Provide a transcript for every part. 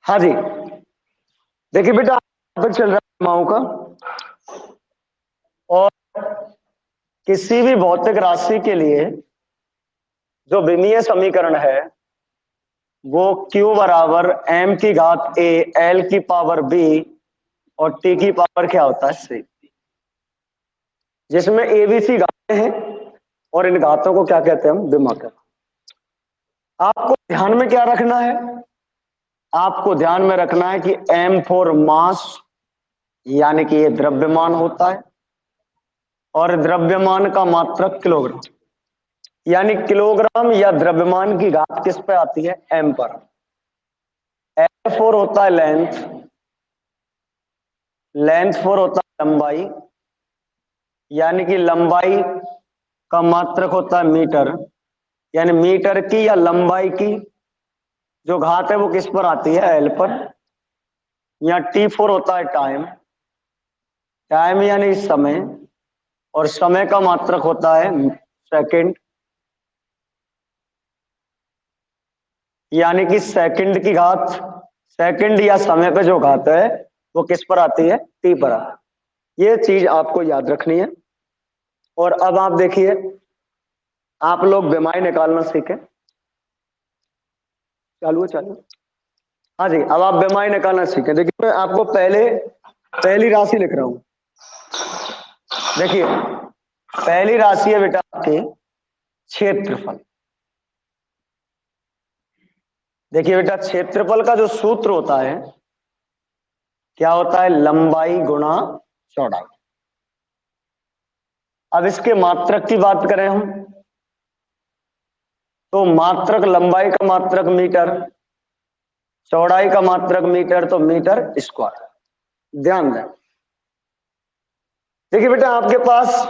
हाँ जी। देखिए बेटा, टॉपिक चल रहा है माओ का। और किसी भी भौतिक राशि के लिए जो विमीय समीकरण है वो Q बराबर m की घात a L की पावर b और t की पावर क्या होता है c, जिसमें ABC घातें हैं और इन घातों को क्या कहते हैं हम, विमाकक। आपको ध्यान में क्या रखना है? आपको ध्यान में रखना है कि m फॉर मास, यानी कि ये द्रव्यमान होता है और द्रव्यमान का मात्रक किलोग्राम, यानी किलोग्राम या द्रव्यमान की घात किस पे आती है? m पर। L फोर होता है लेंथ, लेंथ फोर होता है लंबाई, यानी कि लंबाई का मात्रक होता है मीटर, यानी मीटर की या लंबाई की जो घात है वो किस पर आती है? एल पर। या T4 होता है टाइम, टाइम यानी समय, और समय का मात्रक होता है सेकंड, यानी कि सेकंड की घात, सेकंड या समय पे जो घात है वो किस पर आती है? टी पर आती है। ये चीज आपको याद रखनी है। और अब आप देखिए, आप लोग विमाई निकालना सीखें। चालू है? चालू। हाँ जी, अब आप विमाई निकालना सीखें। देखिए मैं आपको पहली राशि लिख रहा हूं। देखिए पहली राशि है बेटा आपकी क्षेत्रफल। देखिए बेटा, क्षेत्रफल का जो सूत्र होता है क्या होता है? लंबाई गुणा चौड़ाई। अब इसके मात्रक की बात करें हम, तो मात्रक, लंबाई का मात्रक मीटर, चौड़ाई का मात्रक मीटर, तो मीटर स्क्वायर। ध्यान दें। देखिए बेटा, आपके पास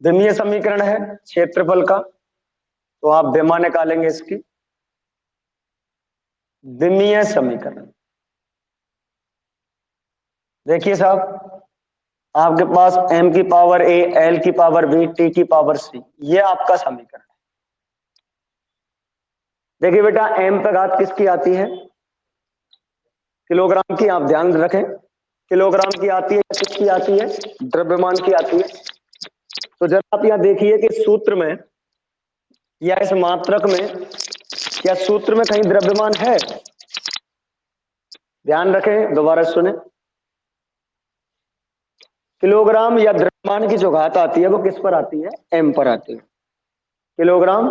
विमीय समीकरण है क्षेत्रफल का, तो आप विमा निकालेंगे इसकी। विमीय समीकरण, देखिए साहब, आपके पास m की पावर a L की पावर b t की पावर c, ये आपका समीकरण है। देखिए बेटा, m पे घात किसकी आती है? किलोग्राम की। आप ध्यान रखें, किलोग्राम की आती है या किसकी आती है? द्रव्यमान की आती है। तो जरा आप यहां देखिए कि सूत्र में या इस मात्रक में, क्या सूत्र में कहीं द्रव्यमान है? ध्यान रखें, दोबारा सुने। किलोग्राम या द्रव्यमान की जो घात आती है वो किस पर आती है? m पर आती है। किलोग्राम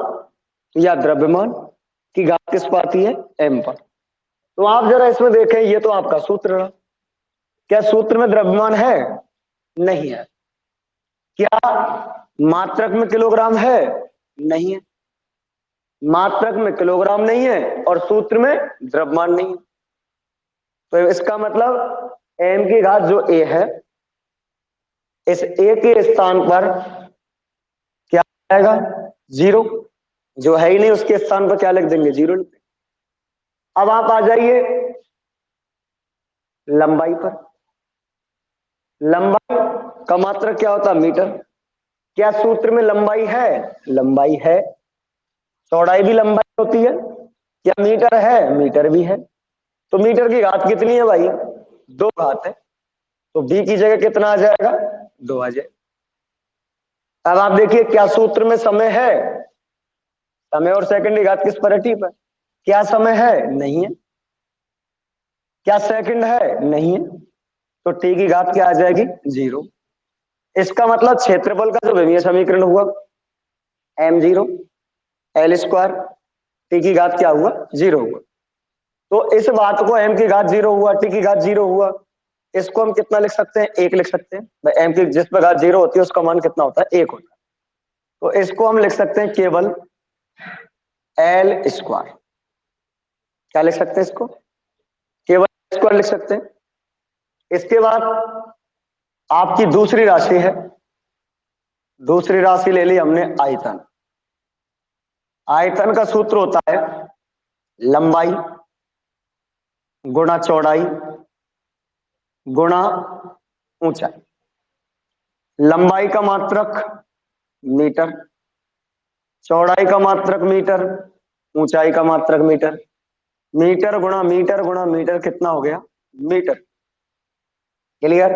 या द्रव्यमान की घात किस पर आती है? m पर। तो आप जरा इसमें देखें, ये तो आपका सूत्र रहा। क्या सूत्र में द्रव्यमान है? नहीं है। क्या मात्रक में किलोग्राम है? नहीं है। मात्रक में किलोग्राम नहीं है और सूत्र में द्रव्यमान नहीं है। तो इसका मतलब m की घात जो a है, इस a के स्थान पर क्या आएगा? जीरो। जो है ही नहीं उसके स्थान पर क्या लिख देंगे? जीरो लिख देंगे। अब आप आ जाइए लंबाई पर। लंबाई का मात्रक क्या होता है? मीटर। क्या सूत्र में लंबाई है? लंबाई है। चौड़ाई भी लंबाई होती है। क्या मीटर है? मीटर भी है। तो मीटर की घात कितनी है भाई? दो घात है। तो बी की जगह कितना आ जाएगा? दो आ जाए। अब आप देखिए, क्या सूत्र में समय है? समय और सेकंड की घात किस पर है? टी पर। क्या समय है? नहीं है। क्या सेकंड है? नहीं है। तो टी की घात क्या आ जाएगी? जीरो। इसका मतलब क्षेत्रफल का जो विमीय समीकरण हुआ m zero L square, T की घात क्या हुआ? जीरो हुआ। तो इस बात को m की घात जीरो हुआ, टी की घात जीरो हुआ, इसको हम कितना लिख सकते हैं? एक लिख सकते हैं भाई। m की जिस पर घात जीरो होती है उसका मान कितना होता है? एक होता है। तो इसको हम लिख सकते हैं केवल L स्क्वायर। क्या लिख सकते हैं इसको? केवल स्क्वायर लिख सकते हैं। इसके बाद आपकी दूसरी राशि है, दूसरी राशि ले ली हमने आयतन। आयतन का सूत्र होता है लंबाई गुणा चौड़ाई गुणा ऊंचाई। लंबाई का मात्रक मीटर, चौड़ाई का मात्रक मीटर, ऊंचाई का मात्रक मीटर। मीटर गुणा मीटर गुणा मीटर कितना हो गया? मीटर। क्लियर?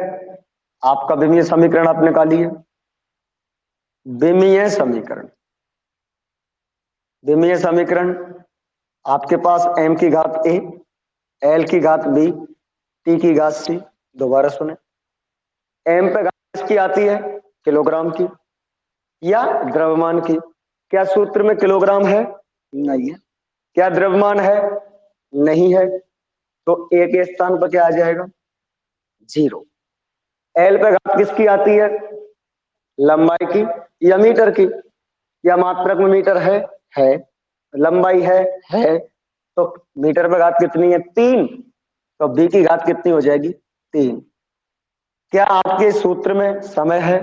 आपका विमीय समीकरण आपने निकाली है। विमीय समीकरण, विमीय समीकरण आपके पास m की घात a, l की घात b, t की घात c। दोबारा सुने, m पे घात किसकी आती है? किलोग्राम की या द्रव्यमान की? क्या सूत्र में किलोग्राम है? नहीं है। क्या द्रव्यमान है? नहीं है। तो a के स्थान पर क्या आ जाएगा? 0। l पे घात किसकी आती है? लंबाई की या मीटर की? या मात्रक में मीटर है। लंबाई है। तो मीटर पे घात कितनी है? 3। तो b की घात कितनी हो जाएगी? 3। क्या आपके सूत्र में समय है?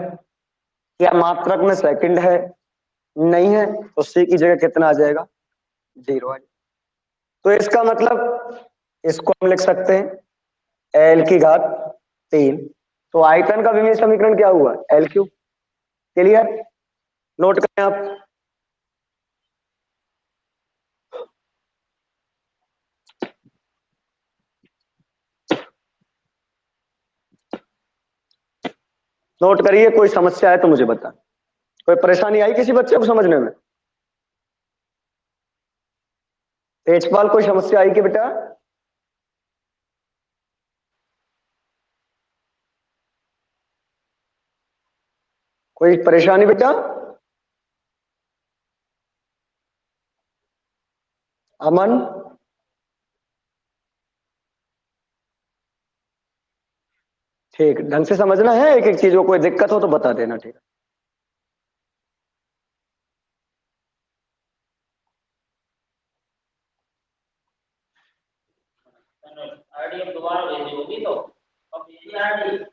क्या मात्रक में सेकंड है? नहीं है। तो c की जगह कितना आ जाएगा? 0 है। तो इसका मतलब इसको हम लिख सकते हैं l की घात 3। तो आयतन का विमीय समीकरण क्या हुआ? l cube. क्लियर? नोट करें आप। नोट करिए, कोई समस्या है तो मुझे बता। कोई परेशानी आई किसी बच्चे को समझने में? तेजपाल, कोई समस्या आई कि बेटा? कोई परेशानी बेटा? अमन? ठीक, ढंग से समझना है, एक एक चीज को कोई दिक्कत हो तो बता देना। ठीक है? आईडी अब दोबारा भेजी होगी तो अब भेजी आईडी।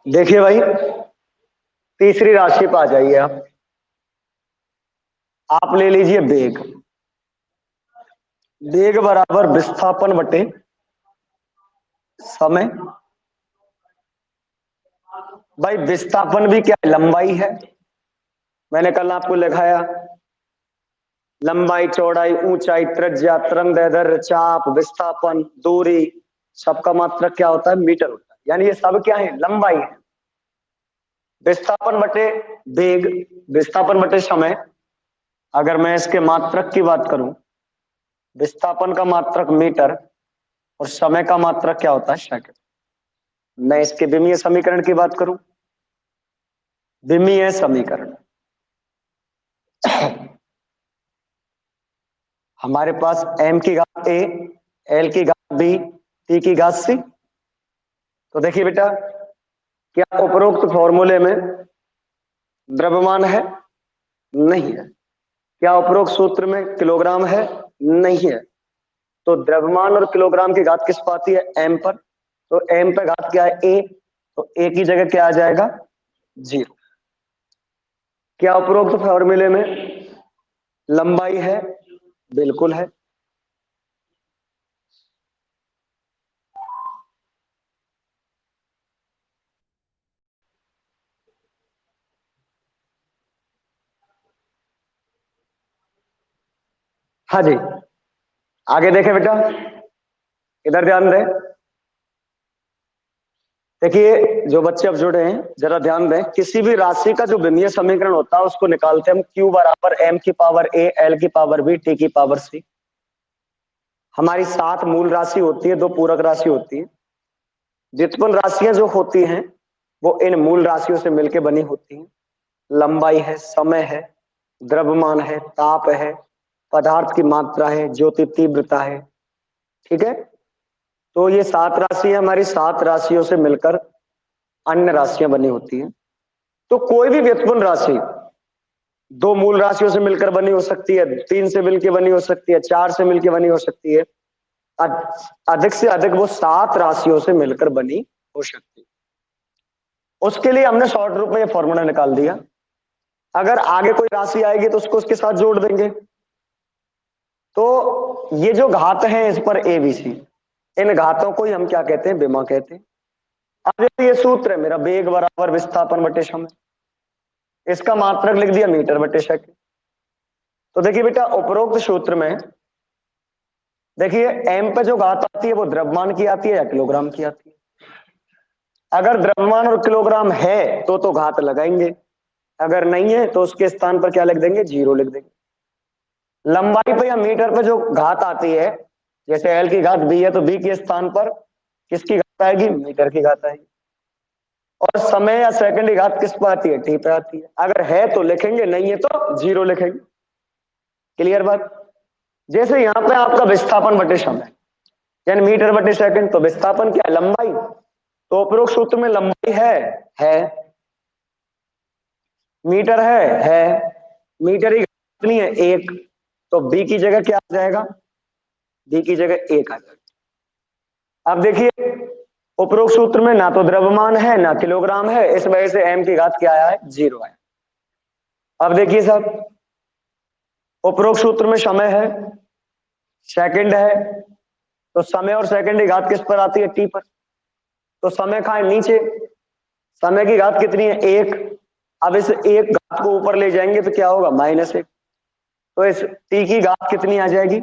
देखिए भाई, तीसरी राशि पर आ जाइए आप। आप ले लीजिए वेग। वेग बराबर विस्थापन बटे समय। भाई विस्थापन भी क्या है? लंबाई है। मैंने कल आपको लिखाया, लंबाई, चौड़ाई, ऊंचाई, त्रिज्या, तरंग दैर्ध्य, चाप, विस्थापन, दूरी, सबका मात्रक क्या होता है? मीटर होता है। यानी ये सब क्या है? लंबाई है। विस्थापन बटे वेग, विस्थापन बटे समय। अगर मैं इसके मात्रक की बात करूं, विस्थापन का मात्रक मीटर और समय का मात्रक क्या होता है? सेकंड। मैं इसके विमीय समीकरण की बात करूं, विमीय समीकरण हमारे पास m की घात a, l की घात b, t की घात c। तो देखिए बेटा, क्या उपरोक्त फॉर्मूले में द्रव्यमान है? नहीं है। क्या उपरोक्त सूत्र में किलोग्राम है? नहीं है। तो द्रव्यमान और किलोग्राम की घात किस पर आती है? m पर। तो m पे घात क्या है? a। तो a की जगह क्या आ जाएगा? 0। क्या उपरोक्त फॉर्मूले में लंबाई है? बिल्कुल है। हाँ जी। आगे देखें बेटा, इधर ध्यान दें। देखिए जो बच्चे अब जुड़े हैं जरा ध्यान दें, किसी भी राशि का जो विमीय समीकरण होता है उसको निकालते हैं हम q बराबर m की पावर a, l की पावर b, t की पावर c। हमारी 7 मूल राशि होती है, 2 पूरक राशि होती है। व्युत्पन्न राशियां जो होती हैं वो इन मूल राशियों से मिलकर बनी होती हैं। लंबाई है, समय है, द्रव्यमान है, ताप है, पदार्थ की मात्रा है, ज्योति तीव्रता है। ठीक है? तो ये 7 राशियां हमारी 7 राशियों से मिलकर अन्य राशियां बनी होती हैं। तो कोई भी व्युत्पन्न राशि 2 मूल राशियों से मिलकर बनी हो सकती है, 3 से मिलकर बनी हो सकती है, 4 से मिलकर बनी हो सकती है, अधिक से अधिक वो 7 राशियों से मिलकर बनी हो सकती है। उसके लिए हमने शॉर्ट रूप में ये फॉर्मूला निकाल दिया। अगर आगे कोई राशि आएगी तो उसको उसके साथ जोड़ देंगे। तो ये जो घात है इस पर ए बी सी, इन घातों को ही हम क्या कहते हैं, विमा कहते हैं। अब जैसे ये सूत्र है मेरा, वेग बराबर विस्थापन बटे समय, इसका मात्रक लिख दिया मीटर बटे सेकंड। तो देखिए बेटा, उपरोक्त सूत्र में देखिए एम पे जो घात आती है वो द्रव्यमान की आती है या किलोग्राम की आती है। अगर द्रव्यमान और किलोग्राम है तो घात लगाएंगे, अगर नहीं है तो उसके स्थान पर क्या लिख देंगे, जीरो लिख देंगे। लंबाई पे या मीटर पे जो घात आती है, जैसे एल की घात बी है तो बी के स्थान पर किसकी घात आएगी, मीटर की घात आएगी। और समय या सेकंड की घात किस पर आती है, टी पे आती है। अगर है तो लिखेंगे, नहीं है तो जीरो लिखेंगे। क्लियर बात। जैसे यहां पे आपका विस्थापन बटे समय यानी मीटर बटे सेकंड, तो विस्थापन क्या है, लंबाई। तो उपरोक्त सूत्र में लंबाई है, मीटर है, मीटर की कितनी है, एक। तो बी की जगह क्या आ जाएगा, बी की जगह एक आ जाएगा। अब देखिए उपरोक्त सूत्र में ना तो द्रव्यमान है ना किलोग्राम है, इस वजह से एम की घात क्या आया है, जीरो आया। अब देखिए साहब, उपरोक्त सूत्र में समय है, सेकंड है, तो समय और सेकंड की घात किस पर आती है, टी पर। तो समय कहां है, नीचे। समय की घात कितनी है, एक। अब इस एक घात को ऊपर ले जाएंगे तो क्या होगा, माइनस एक। तो इस टी की घात कितनी आ जाएगी,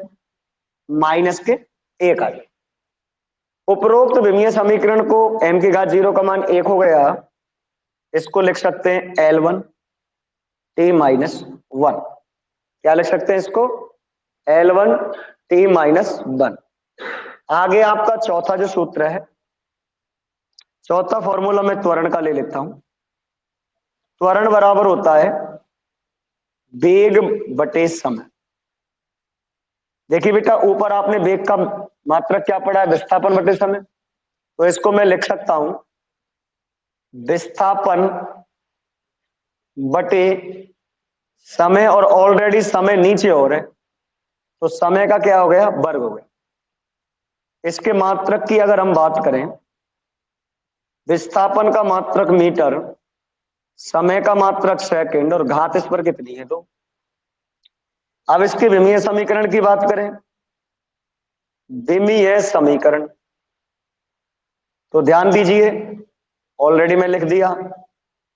माइनस के एक आ जाएगी। उपरोक्त विमीय समीकरण को एम की घात जीरो का मान एक हो गया, इसको लिख सकते हैं L1 टी माइनस वन। क्या लिख सकते हैं इसको, L1 टी माइनस वन। आगे आपका चौथा जो सूत्र है, चौथा फॉर्मूला मैं त्वरण का ले लेता हूं। त्वरण बराबर होता है वेग बटे समय। देखिए बेटा, ऊपर आपने वेग का मात्रक क्या पढ़ा है, विस्थापन बटे समय। तो इसको मैं लिख सकता हूं विस्थापन बटे समय, और ऑलरेडी समय नीचे हो रहा है तो समय का क्या हो गया, वर्ग हो गया। इसके मात्रक की अगर हम बात करें, विस्थापन का मात्रक मीटर, समय का मात्रक सेकंड, और घात इस पर कितनी है, दो। अब इसके विमीय समीकरण की बात करें, विमीय समीकरण, तो ध्यान दीजिए, ऑलरेडी मैं लिख दिया,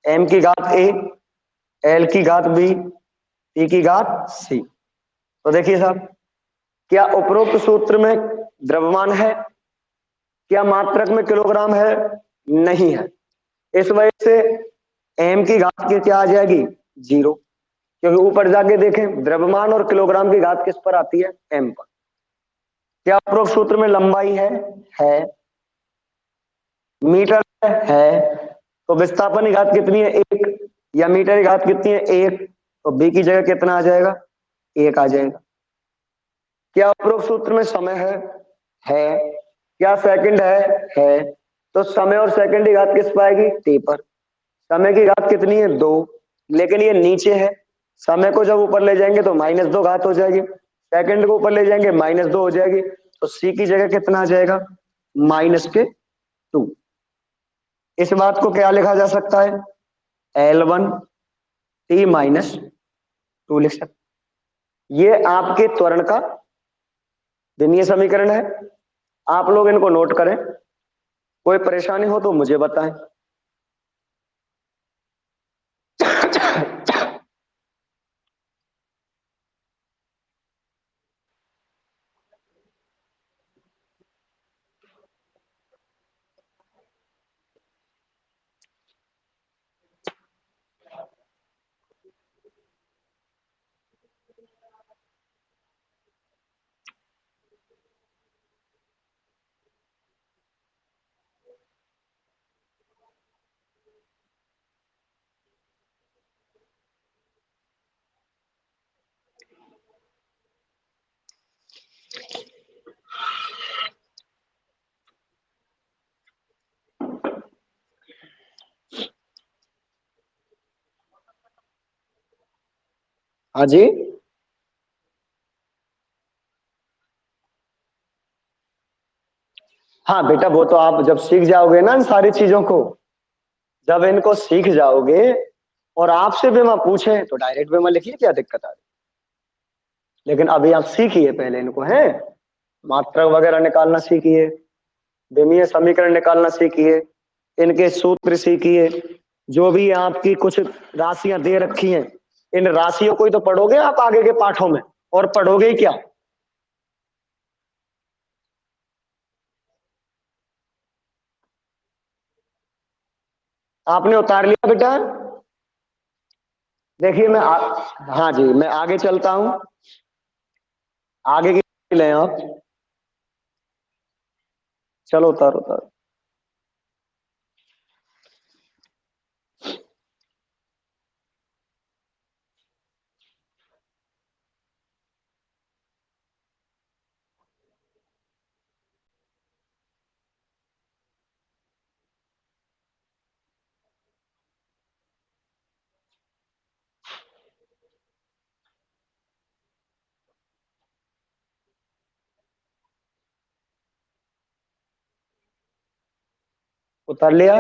एम की घात ए, एल की घात बी, टी की घात सी। तो देखिए साहब, क्या उपरोक्त सूत्र में द्रव्यमान है, क्या मात्रक में किलोग्राम है, नहीं है। इस वजह से एम की घात की क्या आ जाएगी, जीरो। क्योंकि ऊपर जाके देखें, द्रव्यमान और किलोग्राम की घात किस पर आती है, एम पर। क्या उपरोक्त सूत्र में लंबाई है, मीटर है, तो विस्थापन की घात कितनी है, एक, या मीटर की घात कितनी है, एक। तो बी की जगह कितना आ जाएगा, एक आ जाएगा। क्या उपरोक्त सूत्र में समय है, क्या सेकंड है। तो समय और सेकंड की घात किस पर आएगी, टी पर। समय की घात कितनी है, दो, लेकिन ये नीचे है। समय को जब ऊपर ले जाएंगे तो माइनस दो घात हो जाएगी, सेकंड को ऊपर ले जाएंगे माइनस दो हो जाएगी। तो सी की जगह कितना आ जाएगा, माइनस के टू। इस बात को क्या लिखा जा सकता है, L1 टी माइनस टू लिख सकते। ये आपके त्वरण का विमीय समीकरण है। आप लोग इनको नोट करें, कोई परेशानी हो तो मुझे बताएं। हाँ जी। हाँ बेटा, वो तो आप जब सीख जाओगे ना इन सारी चीजों को, जब इनको सीख जाओगे और आपसे भी मैं पूछे तो डायरेक्ट भी मैं लिखिए, क्या दिक्कत आ रही। लेकिन अभी आप सीखिए पहले इनको, हैं, मात्रा वगैरह निकालना सीखिए, विमीय समीकरण निकालना सीखिए, इनके सूत्र सीखिए। जो भी आपकी कुछ राशियां दे रखी हैं, इन राशियों को ही तो पढ़ोगे आप आगे के पाठों में, और पढ़ोगे ही क्या। आपने उतार लिया बेटा? देखिए हाँ जी, मैं आगे चलता हूं। आगे की लें आप। चलो उतारो उतारो। उतार लिया?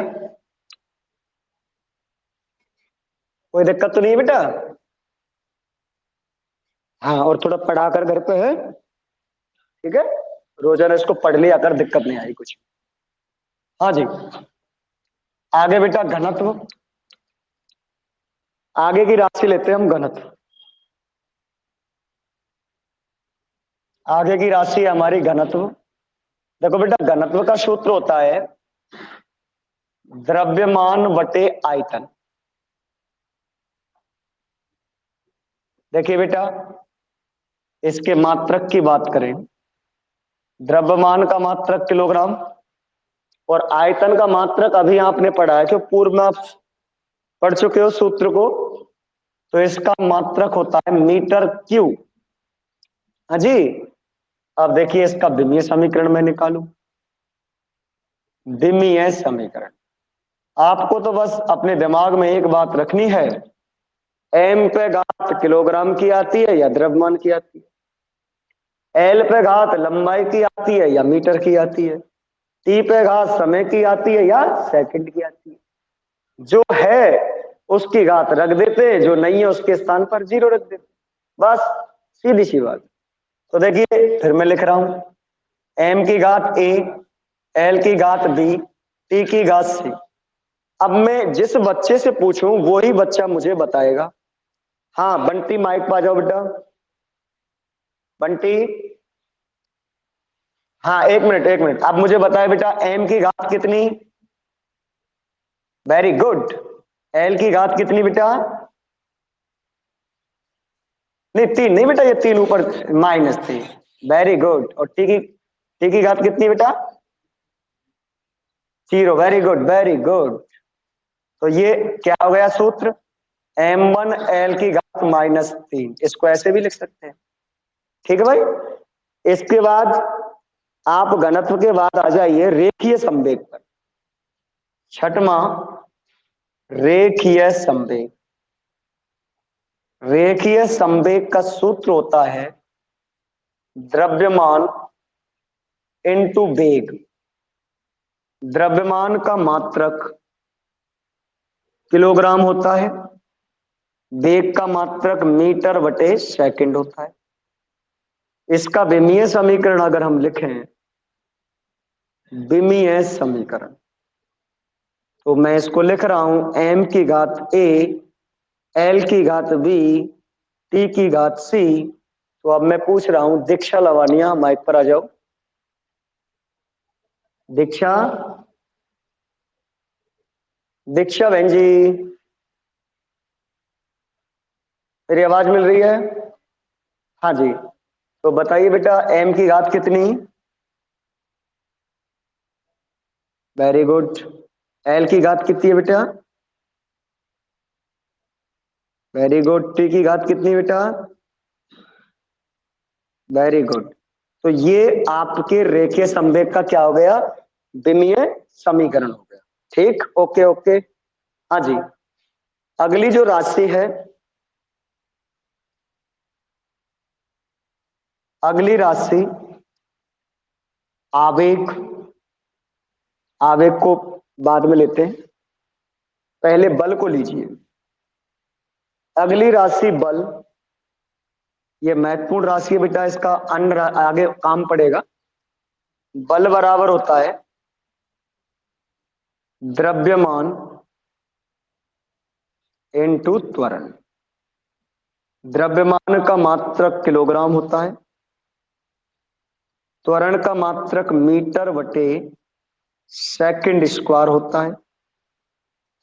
कोई दिक्कत तो नहीं है बेटा? हाँ, और थोड़ा पढ़ा कर घर पे है, ठीक है, रोजाना इसको पढ़ लिया कर, दिक्कत नहीं आई कुछ। हाँ जी। आगे बेटा घनत्व, आगे की राशि लेते हैं हम घनत्व। आगे की राशि है हमारी घनत्व। देखो बेटा, घनत्व का सूत्र होता है द्रव्यमान बटे आयतन। देखिए बेटा, इसके मात्रक की बात करें, द्रव्यमान का मात्रक किलोग्राम, और आयतन का मात्रक अभी आपने पढ़ा है, जो पूर्व में आप पढ़ चुके हो सूत्र को, तो इसका मात्रक होता है मीटर क्यूब। हाँ जी। अब देखिए इसका विमीय समीकरण मैं निकालू। विमीय समीकरण, आपको तो बस अपने दिमाग में एक बात रखनी है, एम पे घात किलोग्राम की आती है या द्रव्यमान की आती है, एल पे घात लंबाई की आती है या मीटर की आती है, टी पे घात समय की आती है या सेकंड की आती है। जो है उसकी घात रख देते, जो नहीं है उसके स्थान पर जीरो रख देते, बस, सीधी सी बात। तो देखिए फिर मैं लिख रहा हूं, एम की घात ए, एल की घात बी, टी की घात सी। अब मैं जिस बच्चे से पूछूं वो ही बच्चा मुझे बताएगा। हाँ बंटी, माइक पा जाओ बेटा। बंटी, हाँ एक मिनट एक मिनट, अब मुझे बताए बेटा एम की घात कितनी। Very good. एल की घात कितनी बेटा? नहीं तीन नहीं बेटा, ये तीन ऊपर, -3। Very good. और टी की घात कितनी बेटा? 0। Very good very good. तो ये क्या हो गया सूत्र, m1 l की घात -3। इसको ऐसे भी लिख सकते हैं, ठीक है भाई। इसके बाद आप घनत्व के बाद आ जाइए रेखीय संवेग पर। छठवां, रेखीय संवेग। रेखीय संवेग का सूत्र होता है द्रव्यमान इनटू वेग। द्रव्यमान का मात्रक किलोग्राम होता है, वेग का मात्रक मीटर बटे सेकंड होता है। इसका विमीय समीकरण अगर हम लिखें, विमीय समीकरण, तो मैं इसको लिख रहा हूं m की घात a, l की घात b, t की घात c। तो अब मैं पूछ रहा हूं दीक्षा लवानिया, माइक पर आ जाओ। दीक्षा, दीक्षा बहन जी, मेरी आवाज मिल रही है? हाँ जी। तो बताइए बेटा m की घात कितनी? Very good. l की घात कितनी है बेटा? Very good. t की घात कितनी बेटा? Very good. तो ये आपके रेखीय संवेग का क्या हो गया, विमीय समीकरण हो गया। ठीक, ओके ओके। हाँ जी। अगली जो राशि है, अगली राशि आवेग। आवेग को बाद में लेते हैं, पहले बल को लीजिए। अगली राशि बल, ये महत्वपूर्ण राशि है बेटा, इसका अन्य आगे काम पड़ेगा। बल बराबर होता है द्रव्यमान इनटू त्वरण। द्रव्यमान का मात्रक किलोग्राम होता है, त्वरण का मात्रक मीटर बटे सेकंड स्क्वायर होता है।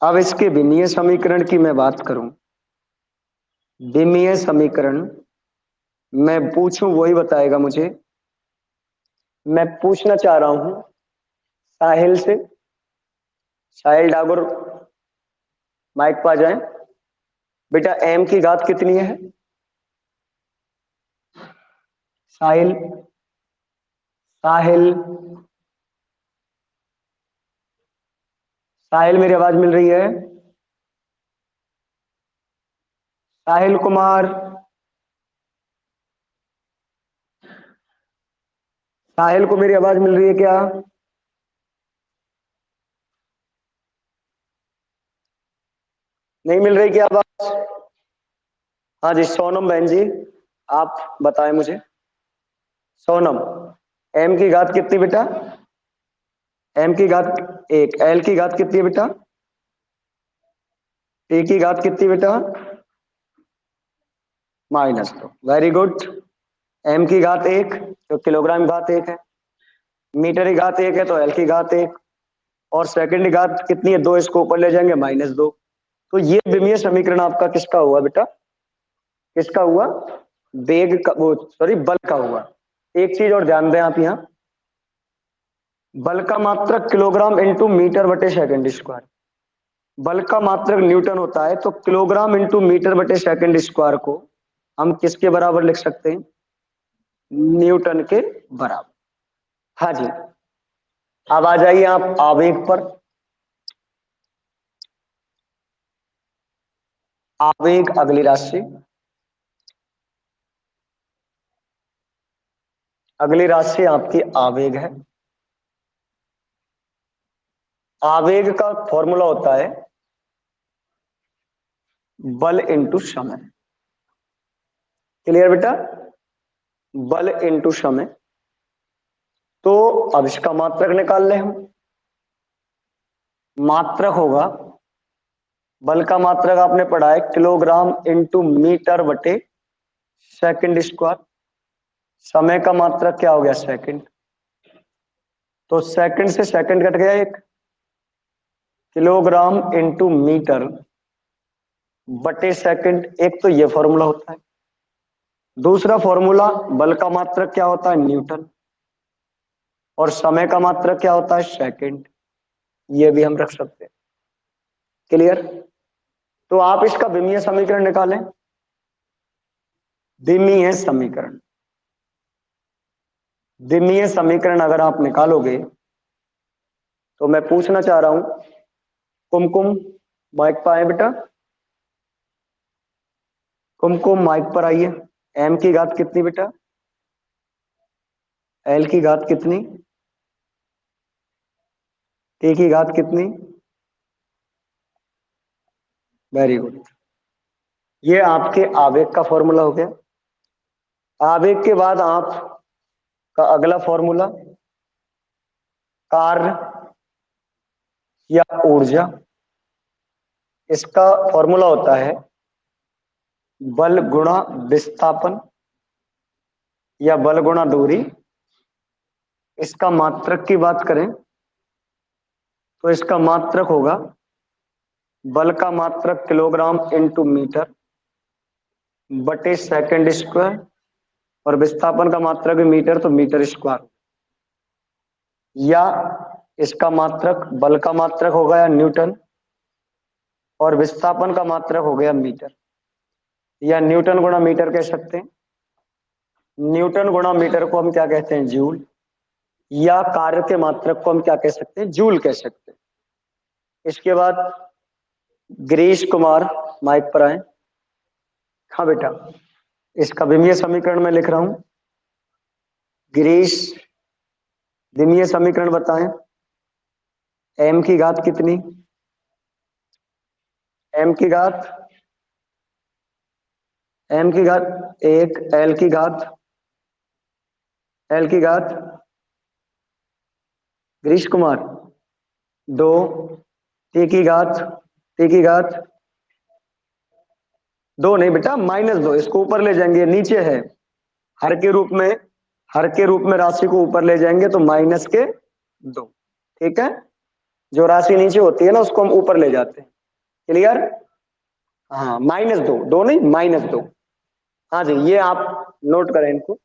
अब इसके विमीय समीकरण की मैं बात करूं, विमीय समीकरण मैं पूछूं वही बताएगा मुझे। मैं पूछना चाह रहा हूं साहिल से, साहिल डागोर माइक पर आ जाए। बेटा एम की घात कितनी है? साहिल, साहिल, साहिल मेरी आवाज मिल रही है? साहिल कुमार, साहिल को मेरी आवाज मिल रही है क्या? नहीं मिल रही क्या आवाज? हाँ जी सोनम बहन जी, आप बताएं मुझे। सोनम, एम की घात कितनी बेटा? एम की घात एक। एल की घात कितनी है बेटा? टी की घात कितनी बेटा? -2। Very good. एम की घात एक तो किलोग्राम की घात एक है, मीटर की घात एक है तो एल की घात एक, और सेकंड की घात कितनी है? 2, इसको ऊपर ले जाएंगे -2। तो ये विमीय समीकरण आपका किसका हुआ बेटा? किसका हुआ? वेग का, वो सॉरी बल का हुआ। एक चीज और ध्यान दें आप, यहाँ बल का मात्रक किलोग्राम इंटू मीटर बटे सेकंड स्क्वायर। बल का मात्रक न्यूटन होता है, तो किलोग्राम इंटू मीटर बटे सेकंड स्क्वायर को हम किसके बराबर लिख सकते हैं? न्यूटन के बराबर। हाँ जी, अब आ जाइए आप आवेग पर। आवेग अगली राशि, अगली राशि आपकी आवेग है। आवेग का फॉर्मूला होता है बल इंटू समय। क्लियर बेटा? बल इंटू समय। तो अब इसका मात्रक निकाल लें हम। मात्रक होगा, बल का मात्रक आपने पढ़ा है किलोग्राम इंटू मीटर बटे सेकंड स्क्वायर। समय का मात्रक क्या हो गया? सेकंड। तो सेकंड से सेकंड कट गया एक, किलोग्राम इंटू मीटर बटे सेकंड, एक तो ये फॉर्मूला होता है। दूसरा फॉर्मूला, बल का मात्रक क्या होता है? न्यूटन, और समय का मात्रक क्या होता है? सेकंड। ये भी हम रख सकते हैं। क्लियर? तो आप इसका विमीय समीकरण निकालें। विमीय समीकरण, विमीय समीकरण अगर आप निकालोगे तो मैं पूछना चाह रहा हूं, कुमकुम माइक पर आए बेटा, कुमकुम माइक पर आइए। एम की घात कितनी बेटा? एल की घात कितनी? टी की घात कितनी? Very good. ये आपके आवेग का फॉर्मूला हो गया। आवेग के बाद आप का अगला फॉर्मूला कार्य या ऊर्जा, इसका फॉर्मूला होता है बल गुणा विस्थापन या बल गुणा दूरी। इसका मात्रक की बात करें तो इसका मात्रक होगा बल का मात्रक किलोग्राम इंटू मीटर बटे सेकंड स्क्वायर, और विस्थापन का मात्रक भी मीटर, तो मीटर स्क्वायर। या इसका मात्रक, बल का मात्रक हो गया न्यूटन और विस्थापन का मात्रक हो गया मीटर, या न्यूटन गुणा मीटर कह सकते हैं। न्यूटन गुणा मीटर को हम क्या कहते हैं? जूल। या कार्य के मात्रक को हम क्या कह सकते हैं? जूल कह सकते हैं। इसके बाद गिरीश कुमार माइक पर आए। हाँ बेटा, इसका विमीय समीकरण मैं लिख रहा हूं। गिरीश, द्विमीय समीकरण बताएं। एम की घात कितनी? एम की घात, एम की घात एक, एल की घात, एल की घात गिरीश कुमार दो, टी की घात, टी की घात दो नहीं बेटा, माइनस दो, इसको ऊपर ले जाएंगे, नीचे है। हर के रूप में, हर के रूप में राशि को ऊपर ले जाएंगे तो माइनस के दो। ठीक है, जो राशि नीचे होती है ना उसको हम ऊपर ले जाते हैं। क्लियर? हाँ, माइनस दो, दो नहीं माइनस दो। हाँ जी, ये आप नोट करें इनको।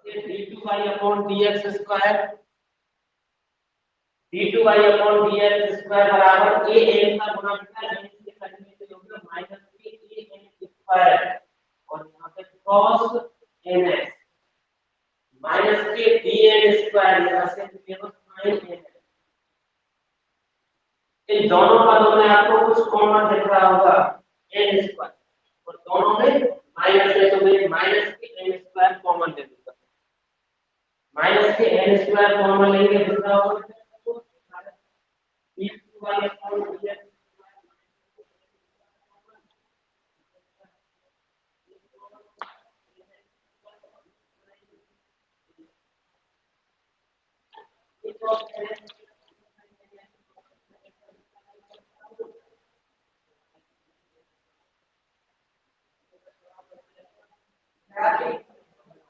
D two Y upon D X square, D two Y upon D X square बराबर ए एन का गुणा कितना है, इसके करने से होगा माइनस के ए एन स्क्वायर और यहाँ पे cos एन एक्स माइनस के डी एन स्क्वायर, यहाँ से केवल sin एन। इन दोनों पदों में आपको कुछ कॉमन दिख रहा होगा, एन स्क्वायर, और दोनों में माइनस है तो मैं माइनस के एन स्क्वायर कॉमन ले लूंगा। माइनस के एन स्क्वायर कॉमन लेंगे कितना होगा,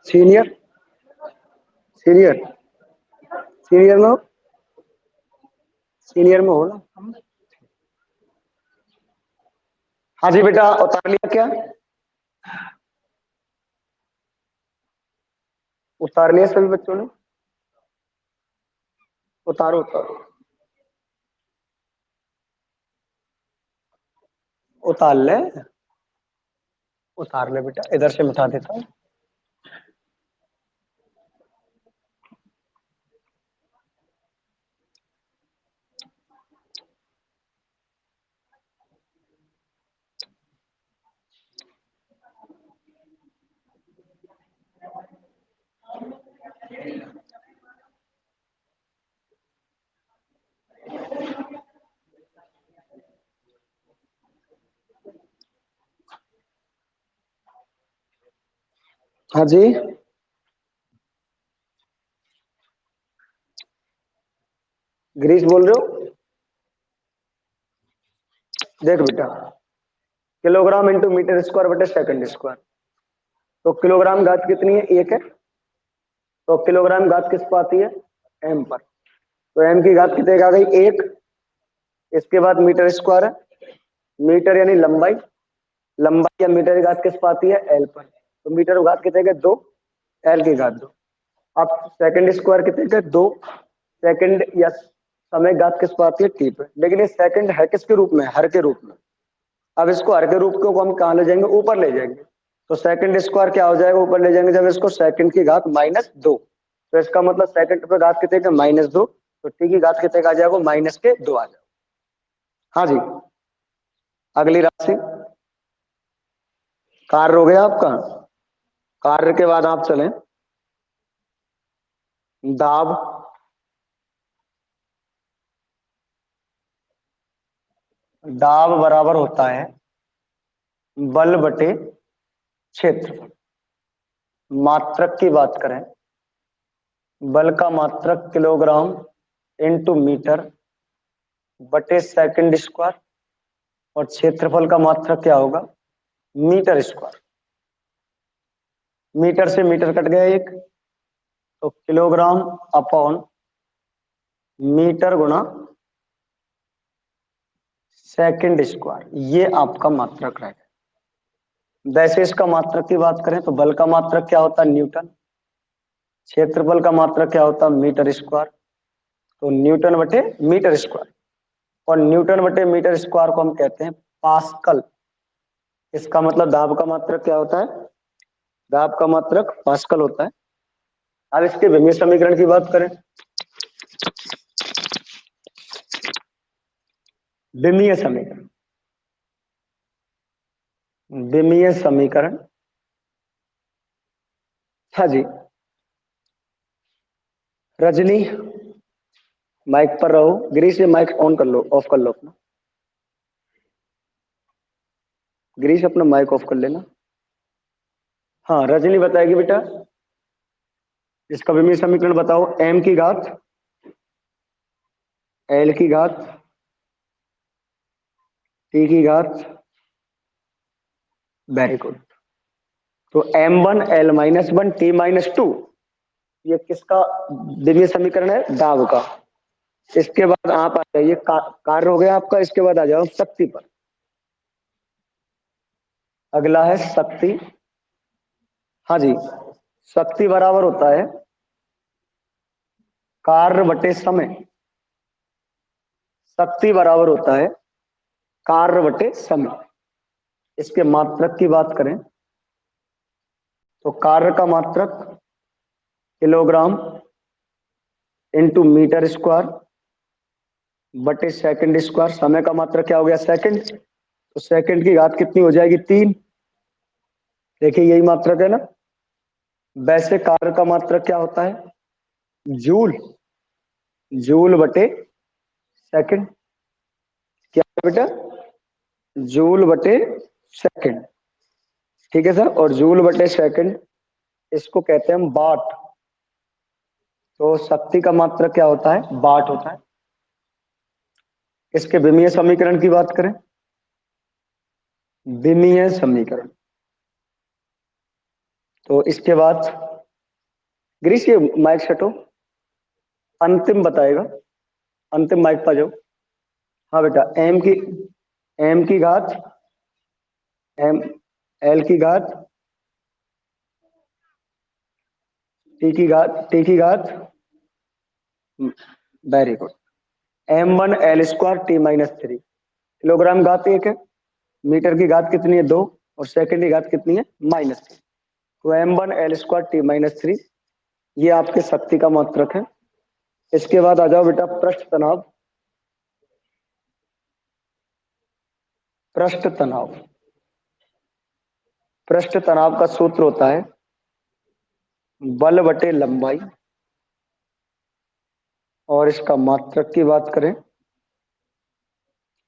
सीनियर, सीनियर, सीनियर में हो, सीनियर में हो ना? हाँ जी बेटा, उतार लिया क्या? उतार लिया सभी बच्चों ने? उतारो उतारो, उतार ले, उतार ले बेटा, इधर से मिटा देता हूँ। हाँ जी, गिरीश बोल रहे हो? देख बेटा, किलोग्राम इंटू मीटर स्क्वायर बटे सेकंड स्क्वायर, तो किलोग्राम घात कितनी है? एक है, तो किलोग्राम घात किस पर आती है? एम पर। तो एम की घात कितने आ गई? एक। इसके बाद मीटर स्क्वायर है, मीटर यानी लंबाई, लंबाई या मीटर की घात किस पर आती है? एल पर। तो मीटर की घात कितने के? दो, एल की घात दो। अब सेकंड स्क्वायर कितने के? दो। सेकंड या समय घात किस पर आती है? टी पे। लेकिन ये सेकंड है किसके रूप में? हर के रूप में। अब इसको हर के रूप को हम कहाँ ले जाएंगे? ऊपर ले जाएंगे। तो सेकंड स्क्वायर क्या हो जाएगा ऊपर ले जाएंगे? जब इसको सेकंड की घात माइनस दो, तो इसका मतलब सेकंड पे घात कितने का? माइनस दो। तो टी की घात कितने का आ जाएगा? माइनस के दो आ जाएगा। हाँ जी, अगली राशि, कार्य हो गया आपका। कार्य के बाद आप चलें दाब। दाब बराबर होता है बल बटे क्षेत्रफल। मात्रक की बात करें, बल का मात्रक किलोग्राम इंटू मीटर बटे सेकंड स्क्वायर, और क्षेत्रफल का मात्रक क्या होगा? Metre square. मीटर से मीटर कट गया एक, तो किलोग्राम अपॉन मीटर गुणा सेकंड स्क्वायर, ये आपका मात्रक रहेगा। वैसे इसका मात्रक की बात करें तो बल का मात्रक क्या होता है, न्यूटन। क्षेत्रफल का मात्रक क्या होता है, मीटर स्क्वायर। तो न्यूटन बटे मीटर स्क्वायर, और न्यूटन बटे मीटर स्क्वायर को हम कहते हैं पास्कल। इसका मतलब दाब का मात्रक क्या होता है, दाब का मात्रक पास्कल होता है। अब इसके विमीय समीकरण की बात करें, विमीय समीकरण, विमीय समीकरण, हाँ जी। रजनी माइक पर रहो, गिरीश ये माइक ऑन कर लो, ऑफ कर लो अपना, गिरीश अपना माइक ऑफ कर लेना। हाँ रजनी बताएगी बेटा, इसका विमीय समीकरण बताओ। m की घात l की घात t की घात, वेरी गुड। तो m1 l-1 t-2, ये किसका विमीय समीकरण है, दाब का। इसके बाद आप आ जाइए, कार्य हो गया आपका, इसके बाद आ जाओ शक्ति पर। अगला है शक्ति। हाँ जी, शक्ति बराबर होता है कार्य बटे समय। शक्ति बराबर होता है कार्य बटे समय। इसके मात्रक की बात करें तो कार्य का मात्रक किलोग्राम इंटू मीटर स्क्वायर बटे सेकंड स्क्वायर। समय का मात्रक क्या हो गया, सेकंड। तो सेकंड की घात कितनी हो जाएगी, 3। देखिए यही मात्रक है ना। वैसे कार्य का मात्रक क्या होता है, जूल, जूल बटे सेकंड। क्या है बेटा, जूल बटे सेकंड, ठीक है सर। और जूल बटे सेकंड इसको कहते हैं हम वाट। तो शक्ति का मात्रक क्या होता है, वाट होता है। इसके विमीय समीकरण की बात करें, विमीय समीकरण, तो इसके बाद ग्रीस ये माइक सेटो, अंतिम बताएगा, अंतिम माइक पर जाओ। हाँ बेटा, एम की घात एम एल की घात टी की घात, very good. m1 l² t-3, kilogram घात 1 है, मीटर की घात कितनी है, 2, और सेकंड की घात कितनी है, -3। तो m1 l² t-3, ये आपके शक्ति का मात्रक है। इसके बाद आ जाओ बेटा पृष्ठ तनाव। पृष्ठ तनाव, पृष्ठ तनाव का सूत्र होता है बल बटे लंबाई, और इसका मात्रक की बात करें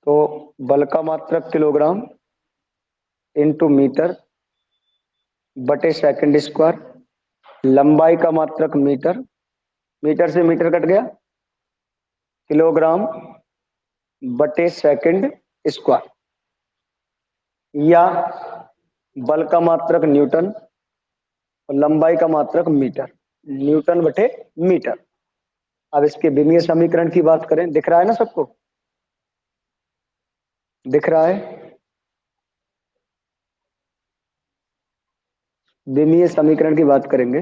तो बल का मात्रक किलोग्राम इंटू मीटर बटे सेकंड स्क्वायर, लंबाई का मात्रक मीटर, मीटर से मीटर कट गया, किलोग्राम बटे सेकंड स्क्वायर, या बल का मात्रक न्यूटन और लंबाई का मात्रक मीटर, न्यूटन बटे मीटर। अब इसके विमीय समीकरण की बात करें, दिख रहा है ना सबको, दिख रहा है। विमीय समीकरण की बात करेंगे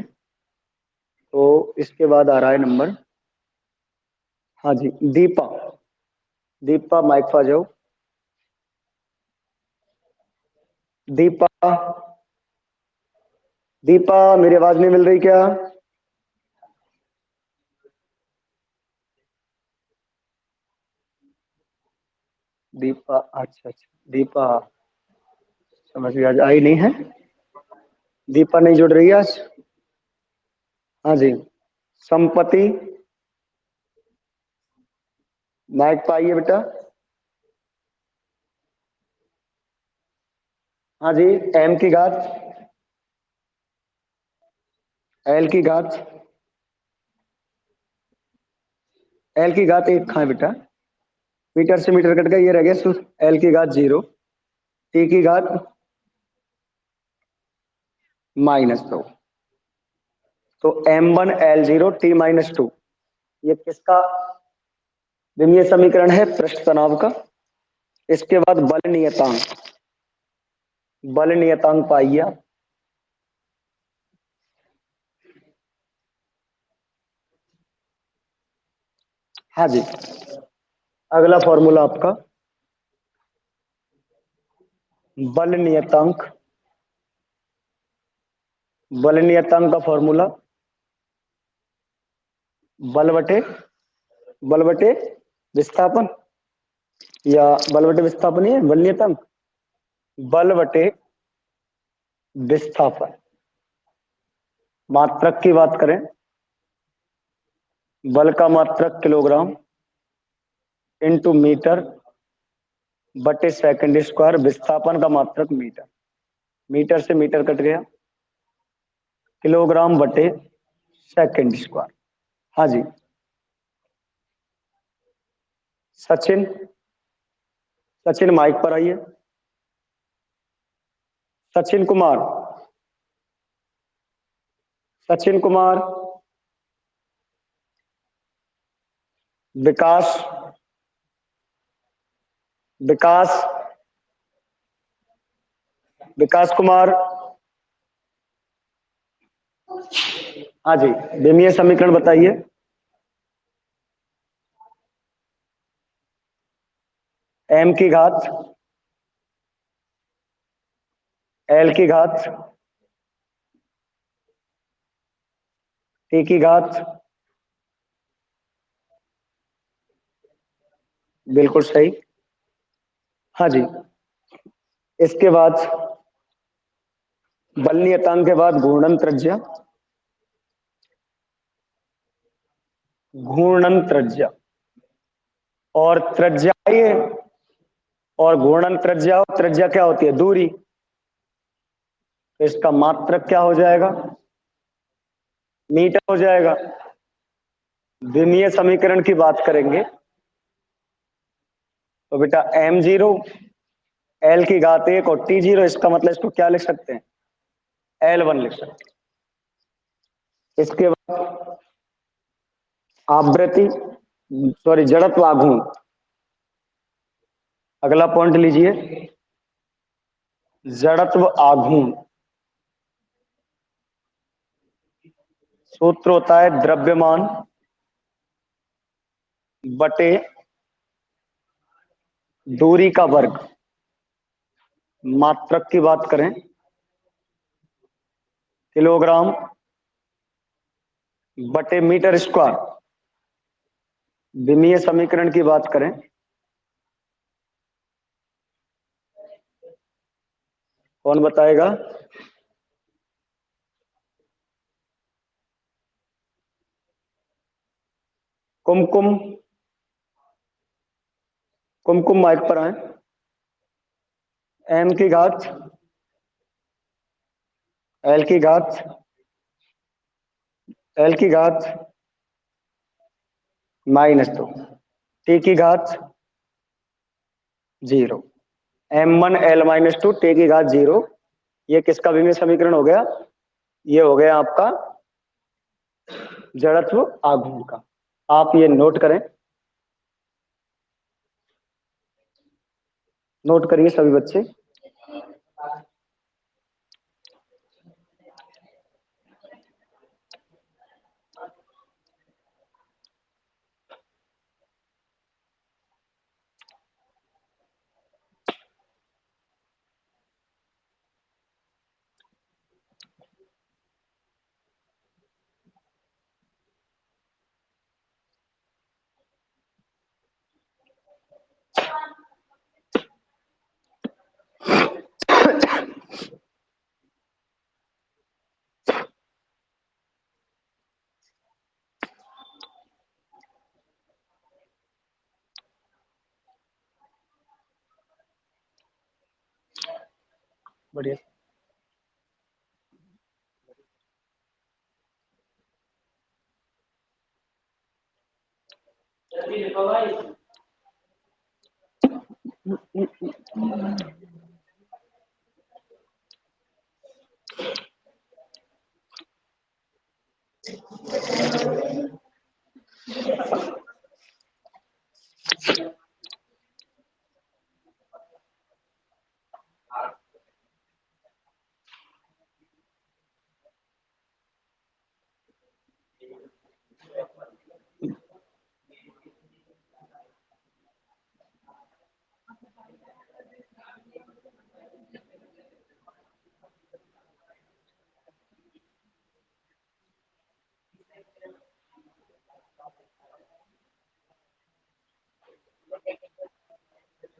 तो इसके बाद आ रहा है नंबर, हाँ जी, दीपा, दीपा माइक पर जाओ। दीपा, दीपा मेरी आवाज नहीं मिल रही क्या, दीपा, अच्छा अच्छा दीपा, समझ गया, आज आई नहीं है, दीपा नहीं जुड़ रही है आज। हाँ जी, संपत्ति, माइक पर आइए बेटा। हाँ जी, एम की घात एल की घात, एल की घात 1 कहाँ है बेटा, मीटर से मीटर कट गया, ये रह गया सिर्फ एल की घात 0, टी की घात -2, तो M1L0 T-2 ये किसका विमीय समीकरण है? पृष्ठ तनाव का। इसके बाद बल नियतांक पाइए आप। हाँ जी, अगला फॉर्मूला आपका बल नियतांक का फॉर्मूला बल बटे विस्थापन, या बल बटे विस्थापन ही है बल नियतांक। बल बटे विस्थापन, मात्रक की बात करें, बल का मात्रक किलोग्राम इंटू मीटर बटे सेकंड स्क्वायर, विस्थापन का मात्रक मीटर। मीटर से मीटर कट गया, किलोग्राम बटे सेकंड स्क्वायर। हाँ जी, सचिन माइक पर आइए। सचिन कुमार, विकास विकास कुमार। हाँ जी, विमीय समीकरण बताइए। m की घात l की घात t की घात, बिल्कुल सही। हाँ जी, इसके बाद बल नियतांक के बाद घूर्णन त्रिज्या और त्रिज्या ये, और घूर्णन त्रिज्या और त्रिज्या क्या होती है? दूरी। तो इसका मात्रक क्या हो जाएगा? मीटर हो जाएगा। विमीय समीकरण की बात करेंगे तो बेटा m0 l की घात 1 और t0, इसका मतलब इसको क्या लिख सकते हैं? L1 लिख सकते हैं। इसके बाद आवृत्ति जड़त्व आघूर्ण, अगला पॉइंट लीजिए, जड़त्व आघूर्ण सूत्र होता है द्रव्यमान बटे दूरी का वर्ग। मात्रक की बात करें, किलोग्राम बटे मीटर स्क्वायर। विमीय समीकरण की बात करें, कौन बताएगा? कुमकुम माइक पर आए। m की घात l की घात -2, t की घात 0, M1L-2 t की घात 0। ये किसका विमीय समीकरण हो गया? ये हो गया आपका जड़त्व आघूर्ण का। आप ये नोट करें, नोट करिए सभी बच्चे। बढ़िया। जल्दी लिखो भाई।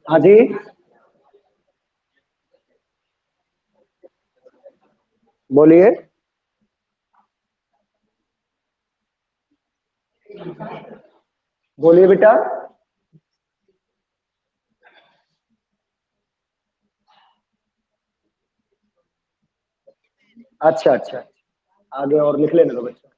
हाँ जी, बोलिए। बोलिए बेटा। अच्छा अच्छा, आगे और लिख लेने दो बच्चों।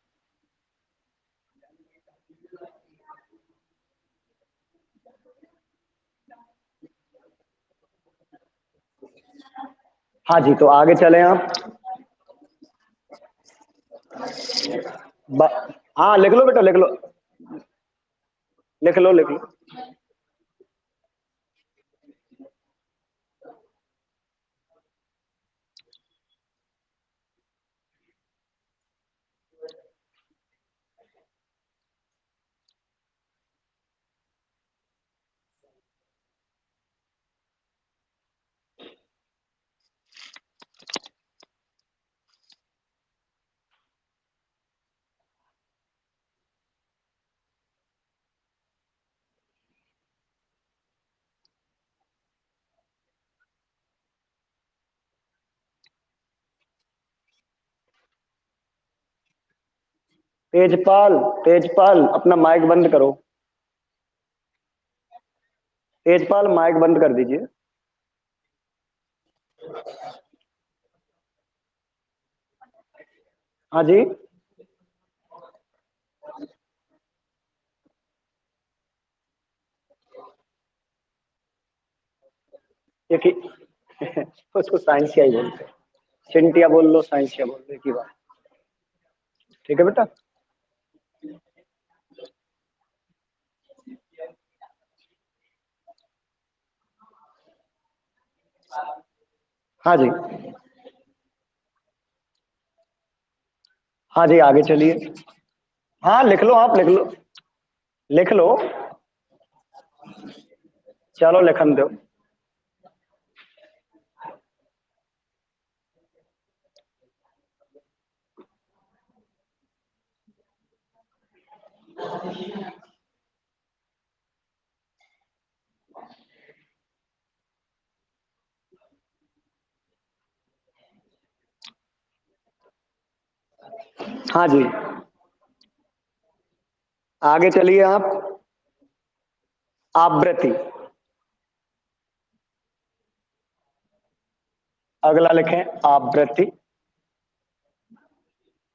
हाँ जी, तो आगे चलें आप। ब... हाँ लिख लो बेटा, लिख लो, लिख लो, लिख लो। तेजपाल, तेजपाल अपना माइक बंद करो। तेजपाल माइक बंद कर दीजिए। हाँ जी, ये कि उसको साइंसिया ही बोलते हैं। चिंटिया बोल लो, साइंसिया बोल लो, एक ही बात। ठीक है बेटा। हाँ जी, हाँ जी, आगे चलिए। हाँ लिख लो, आप लिख लो, लिख लो। चलो लिखन दो। हाँ जी, आगे चलिए आप। आवृत्ति, अगला लिखें आवृत्ति।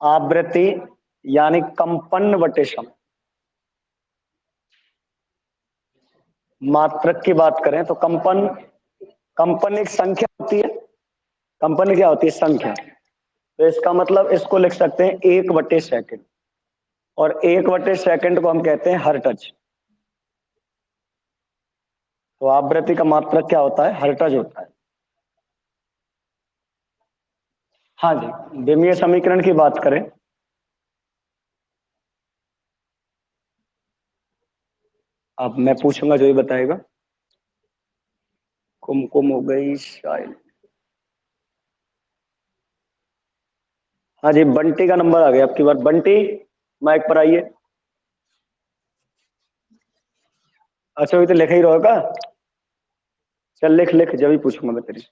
आवृत्ति यानी कंपन बटे समय। मात्रक की बात करें तो कंपन, कंपन एक संख्या होती है। कंपन क्या होती है? संख्या। तो इसका मतलब इसको लिख सकते हैं 1/सेकंड, और 1/सेकंड को हम कहते हैं हर्ट्ज। तो आवृत्ति का मात्रक क्या होता है? हर्ट्ज होता है। हाँ जी, विमीय समीकरण की बात करें, अब मैं पूछूंगा जो ही बताएगा। कुमकुम हो गई शायद। हाँ जी, बंटी का नंबर आ गया आपकी बार। बंटी माइक पर आइए। अच्छा अभी तो लिख ही रहोगा। चल लिख लिख, जब ही पूछूंगा मैं तेरी।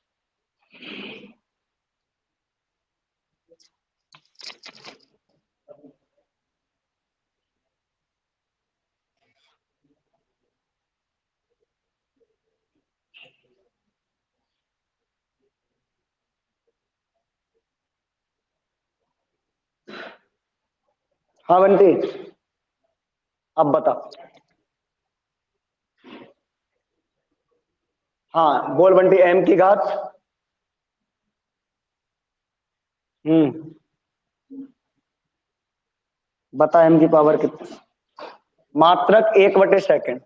हाँ बंटी, अब बता। हाँ बोल बंटी, m की घात। हम्म, बता m की पावर कितनी। मात्रक 1/सेकंड।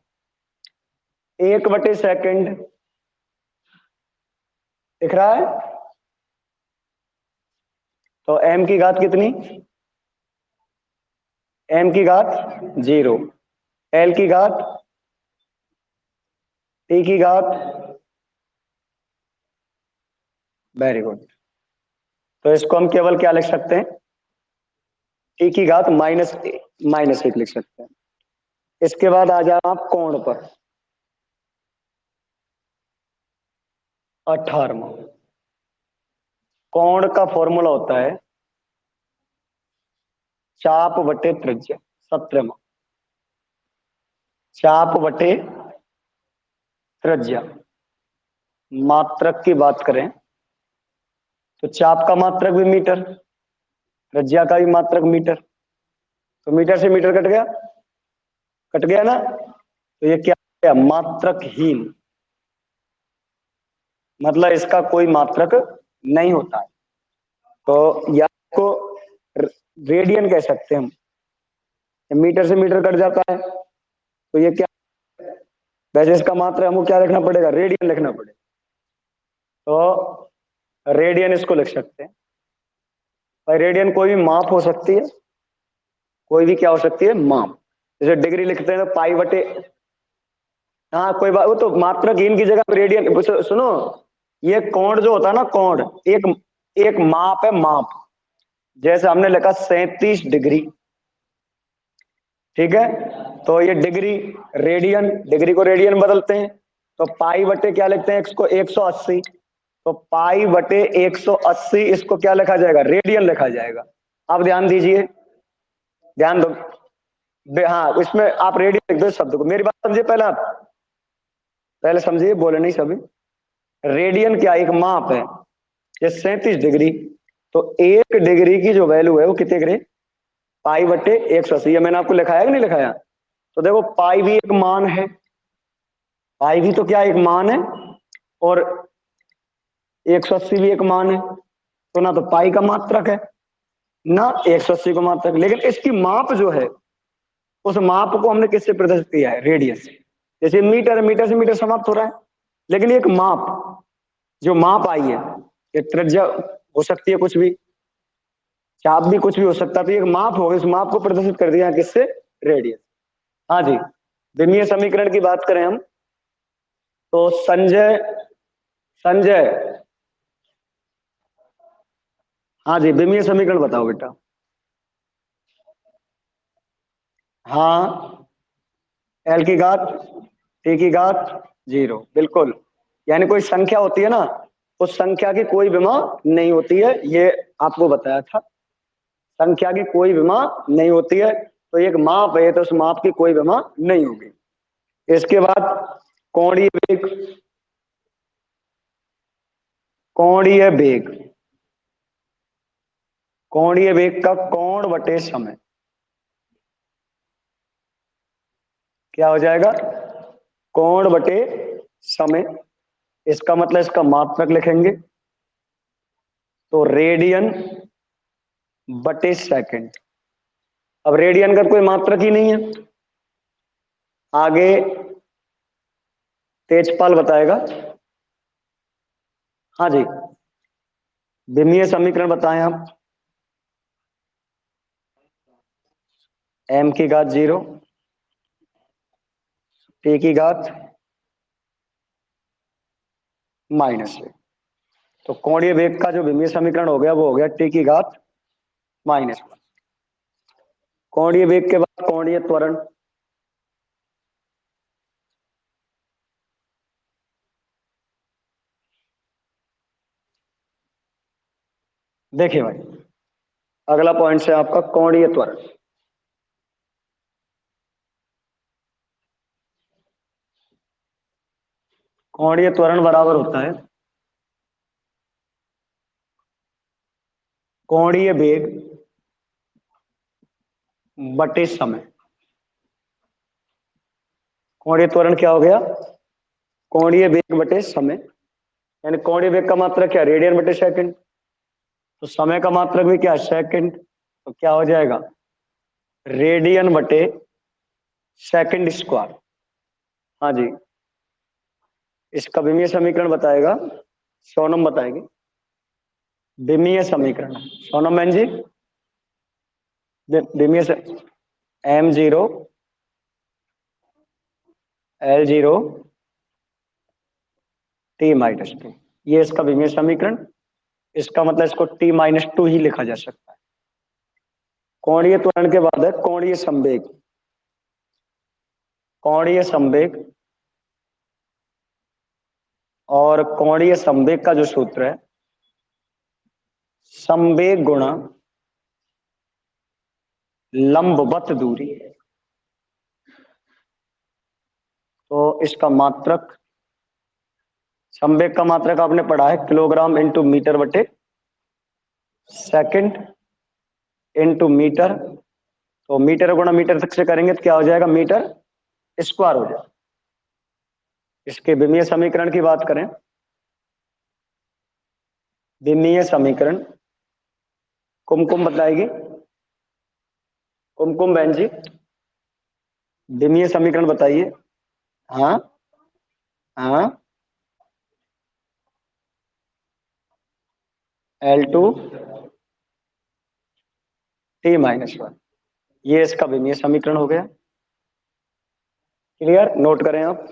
1/सेकंड दिख रहा है? तो m की घात कितनी? m की घात 0। l की घात, t की घात। Very good. तो इसको हम केवल क्या लिख सकते हैं? t की घात -1 लिख सकते हैं। इसके बाद आ जाओ आप कोण पर। 18वां। कोण का फॉर्मूला होता है चाप बटे त्रिज्या। 17वां। चाप बटे त्रिज्या। मात्रक की बात करें तो चाप का मात्रक भी मीटर, त्रिज्या का भी मात्रक मीटर, तो मीटर से मीटर कट गया, कट गया ना, तो ये क्या है, मात्रकहीन, मतलब इसका कोई मात्रक नहीं होता है। तो या को रेडियन कह सकते हैं हम, मीटर से मीटर कट जाता है तो ये क्या, वैसे इसका मात्रक हमको क्या लिखना पड़ेगा, रेडियन लिखना पड़ेगा, तो रेडियन इसको लिख सकते हैं। भाई रेडियन कोई भी माप हो सकती है, कोई भी क्या हो सकती है, माप। जैसे डिग्री लिखते हैं तो पाई बटे, हाँ कोई बात, वो तो मात्रकहीन की जगह रेडियन। सुनो, ये कोण जो होता है ना, कोण एक एक माप है, माप। जैसे हमने लिखा 37 डिग्री, ठीक है, तो ये डिग्री, रेडियन, डिग्री को रेडियन बदलते हैं, तो पाई बटे क्या लिखते हैं, इसको 180, तो पाई बटे 180 इसको क्या लिखा जाएगा, रेडियन लिखा जाएगा। अब ध्यान दीजिए, ध्यान दो, हाँ इसमें आप रेडियन लिख दो इस शब्द को, मेरी बात समझिए पहले, आप पहले समझिए, बोले नहीं सभी। रेडियन क्या, एक माप है, ये 37 डिग्री, तो एक डिग्री की जो वैल्यू है वो कितने डिग्री, पाई बटे 180। ये मैंने आपको लिखाया कि नहीं लिखाया, तो देखो पाई भी एक मान है, पाई भी तो क्या एक मान है, और 180 भी एक मान है, तो ना तो पाई का मात्रक है ना 180 का मात्रक, लेकिन इसकी माप जो है, उस माप को हमने किससे प्रदर्शित किया है, रेडियस से। जैसे मीटर, मीटर से मीटर समाप्त हो रहा है, लेकिन एक माप, जो माप आई है, ये त्रिज्या हो सकती है कुछ भी, चाप भी कुछ भी हो सकता है, तो एक माप हो, इस माप को प्रदर्शित कर दिया किससे, रेडियस। हाँ जी, विमीय समीकरण की बात करें हम, तो संजय, संजय, हाँ जी विमीय समीकरण बताओ बेटा। हाँ, एल की घात टी की घात 0, बिल्कुल। यानी कोई संख्या होती है ना, उस संख्या की कोई विमा नहीं होती है, ये आपको बताया था, संख्या की कोई विमा नहीं होती है, तो एक माप है तो उस माप की कोई विमा नहीं होगी। इसके बाद कोणीय वेग, कोणीय वेग, कोणीय वेग का कोण बटे समय क्या हो जाएगा, कोण बटे समय, इसका मतलब इसका मात्रक लिखेंगे, तो रेडियन बटे सेकंड। अब रेडियन का कोई मात्रक ही नहीं है, आगे तेजपाल बताएगा। हाँ जी, विमीय समीकरण बताएं आप। एम की घात 0, टी की घात -1, तो कोणीय वेग का जो विमीय समीकरण हो गया वो हो गया टी की घात -1। कोणीय वेग के बाद कोणीय त्वरण, देखिए भाई, अगला पॉइंट से आपका कोणीय त्वरण। कोणीय त्वरण बराबर होता है कोणीय वेग बटे समय। कोणीय त्वरण क्या हो गया, कोणीय वेग बटे समय, यानी कोणीय वेग का मात्रक क्या, रेडियन बटे सेकंड, तो समय का मात्रक भी क्या, सेकंड, तो क्या हो जाएगा, रेडियन बटे सेकंड स्क्वायर। हाँ जी, इसका विमीय समीकरण बताएगा, सोनम बताएगी। विमीय समीकरण सोनम बहन जी, विमीय से m0 l0 t-2, ये इसका विमीय समीकरण, इसका मतलब इसको t-2 ही लिखा जा सकता है। कोणीय त्वरण के बाद है कोणीय संवेग। कोणीय संवेग और कोणीय संवेग का जो सूत्र है, संवेग गुणा लंबवत दूरी, तो इसका मात्रक, संवेग का मात्रक आपने पढ़ा है किलोग्राम इंटू मीटर बटे सेकंड इंटू मीटर, तो मीटर गुणा मीटर तक से करेंगे तो क्या हो जाएगा, मीटर स्क्वायर हो जाएगा। इसके विमीय समीकरण की बात करें, विमीय समीकरण कुमकुम बताएगी, कुमकुम बहन जी विमीय समीकरण बताइए। हाँ हाँ, L2 T-1, ये इसका विमीय समीकरण हो गया। क्लियर, नोट करें आप,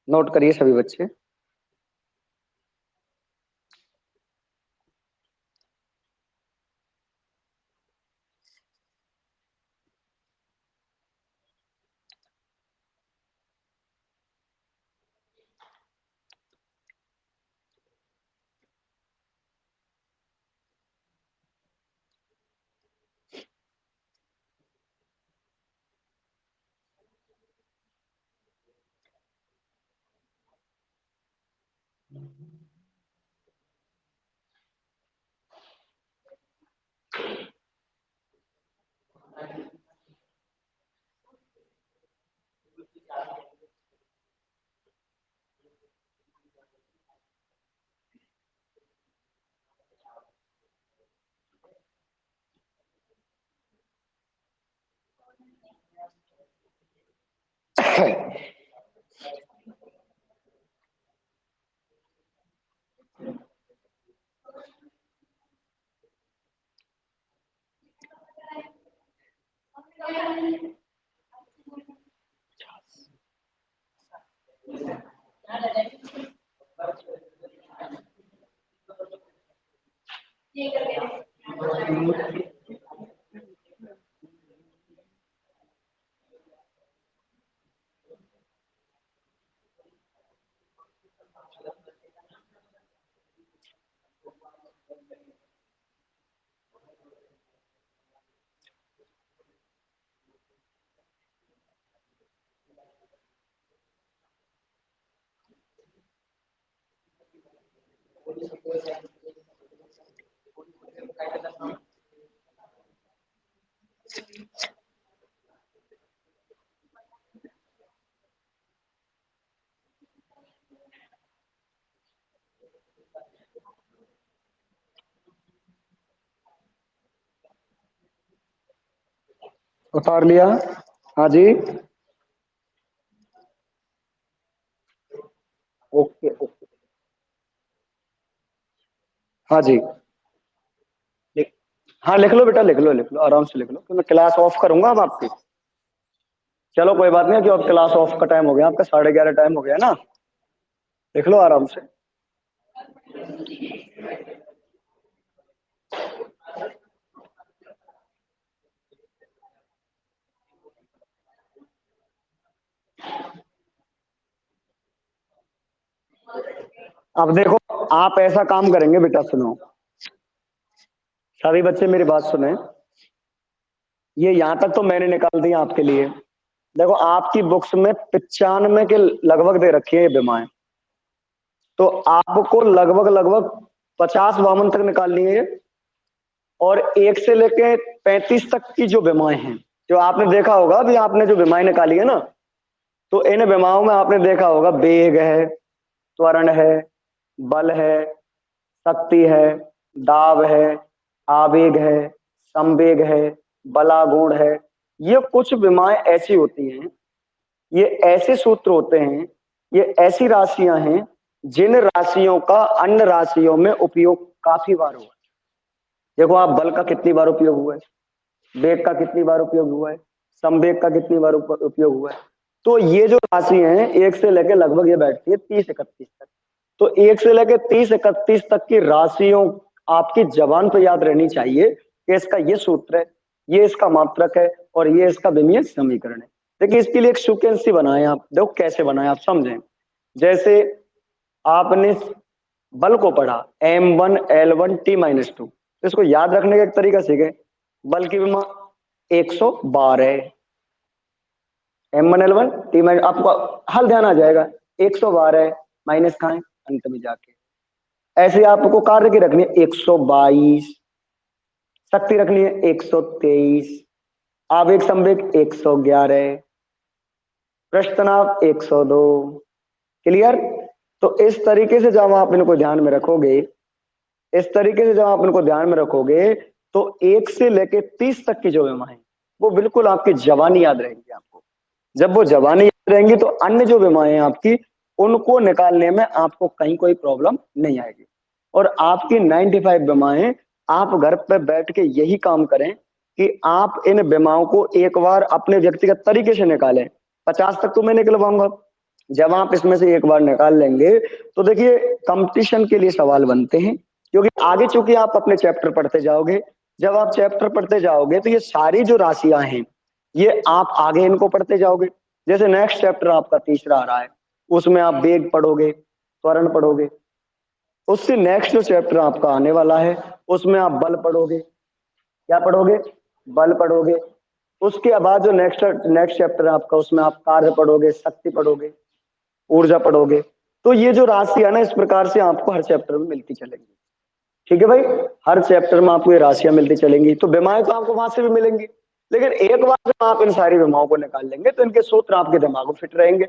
नोट करिए सभी बच्चे। उतार लिया, हाँ जी, ओके ओके, हाँ जी, लिख, हाँ लिख लो बेटा, लिख लो लिख लो, आराम से लिख लो, तो मैं क्लास ऑफ करूंगा अब आपकी। चलो कोई बात नहीं, कि अब क्लास ऑफ का टाइम हो गया आपका, 11:30 टाइम हो गया ना, लिख लो आराम से। अब देखो, आप ऐसा काम करेंगे बेटा, सुनो सभी बच्चे मेरी बात सुने, ये यहां तक तो मैंने निकाल दिया आपके लिए। देखो आपकी बुक्स में 95 के लगभग दे रखी है ये बीमाएं, तो आपको लगभग लगभग 50-52 तक निकालनी है ये। और 1 से लेके 35 तक की जो बीमाएं हैं, जो आपने देखा होगा, अभी आपने जो बीमाएं निकाली है ना, तो इन बीमाओं में आपने देखा होगा वेग है, त्वरण है, बल है, शक्ति है, दाब है, आवेग है, संवेग है, बलागुण है। ये कुछ विमाएं ऐसी होती हैं, ये ऐसे सूत्र होते हैं, ये ऐसी राशियां हैं जिन राशियों का अन्य राशियों में उपयोग काफी बार हुआ है। देखो आप, बल का कितनी बार उपयोग हुआ है, वेग का कितनी बार उपयोग हुआ है, संवेग का कितनी बार उपयोग हुआ है। तो ये जो राशि हैं, 1 से लेकर लगभग ये बैठती है 30-31 तक। तो 1 से लेकर 30-31 तक की राशियों आपकी जबान पर याद रहनी चाहिए कि इसका ये सूत्र है, ये इसका मात्रक है, और ये इसका विमीय समीकरण है। देखिए इसके लिए एक सीक्वेंसी बनाए आप, देखो कैसे बनाए आप समझें। जैसे आपने बल को पढ़ा m1 l1 t-2, तो इसको याद रखने का एक तरीका सीखे। बल की विमा 112, m1 l1 t-, आपको हल ध्यान आ जाएगा। 112 माइनस कहाँ है अंत में जाके। ऐसे आपको कार्य की रखनी है 122, शक्ति रखनी है 123, आवेग संवेग 111, पृष्ठ तनाव 102। क्लियर। तो इस तरीके से जब आप इनको ध्यान में रखोगे, इस तरीके से जब आप इनको ध्यान में रखोगे, तो 1 से लेके 30 तक की जो विमाएं वो बिल्कुल आपकी जवानी याद रहेंगी आपको। जब वो जवानी याद रहेंगी तो अन्य जो विमाएं आपकी, उनको निकालने में आपको कहीं कोई प्रॉब्लम नहीं आएगी। और आपकी 95 विमाएं, आप घर पर बैठ के यही काम करें कि आप इन विमाओं को एक बार अपने व्यक्तिगत तरीके से निकालें। 50 तक तो मैं निकलवाऊंगा। जब आप इसमें से एक बार निकाल लेंगे तो देखिए कंपटीशन के लिए सवाल बनते हैं, क्योंकि आगे चूंकि आप अपने चैप्टर पढ़ते जाओगे, जब आप चैप्टर पढ़ते जाओगे तो ये सारी जो राशियां हैं ये आप आगे इनको पढ़ते जाओगे। जैसे नेक्स्ट चैप्टर आपका तीसरा आ रहा है, उसमें आप वेग पढ़ोगे, त्वरण पढ़ोगे। उससे नेक्स्ट जो चैप्टर आपका आने वाला है उसमें आप बल पढ़ोगे। क्या पढ़ोगे? बल पढ़ोगे। उसके बाद जो नेक्स्ट नेक्स्ट चैप्टर है आपका, उसमें आप कार्य पढ़ोगे, शक्ति पढ़ोगे, ऊर्जा पढ़ोगे। तो ये जो राशि है ना, इस प्रकार से आपको हर चैप्टर में मिलती चलेंगी। ठीक है भाई, हर चैप्टर में आपको ये राशियां मिलती चलेंगी। तो विमाएं तो आपको वहां से भी मिलेंगी, लेकिन एक बार जब आप इन सारी विमाओं को निकाल लेंगे तो इनके सूत्र आपके दिमाग में फिट रहेंगे।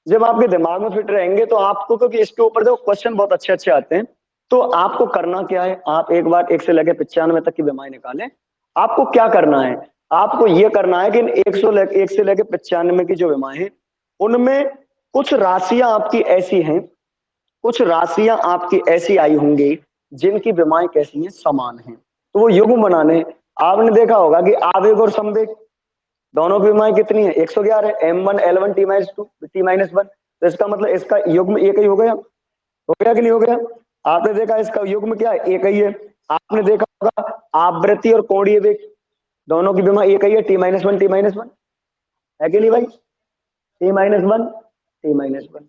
जब आपके दिमाग में फिट रहेंगे तो आपको, क्योंकि इसके ऊपर जो क्वेश्चन बहुत अच्छे अच्छे आते हैं, तो आपको करना क्या है, आप एक बार 1 से लेकर 95 तक की विमाएं निकालें। आपको क्या करना है, आपको ये करना है कि इन 1 से लेकर 95 की जो विमाएं हैं, उनमें कुछ राशियां आपकी ऐसी हैं, कुछ राशियां आपकी ऐसी आई होंगी जिनकी विमाएं कैसी हैं, समान हैं। तो वो युग्म बनाने, आपने देखा होगा कि आवेग और संवेग दोनों की विमाएं कितनी है, 111 है, m1 l1 t-2 t-1। तो इसका मतलब इसका युग्म एक ही हो गया कि नहीं हो गया? आपने देखा इसका युग्म क्या है, एक ही है। आपने देखा होगा आवृत्ति और कोणीय वेग दोनों की विमा एक ही है, t-1 t-1 है कि नहीं भाई? t-1 t-1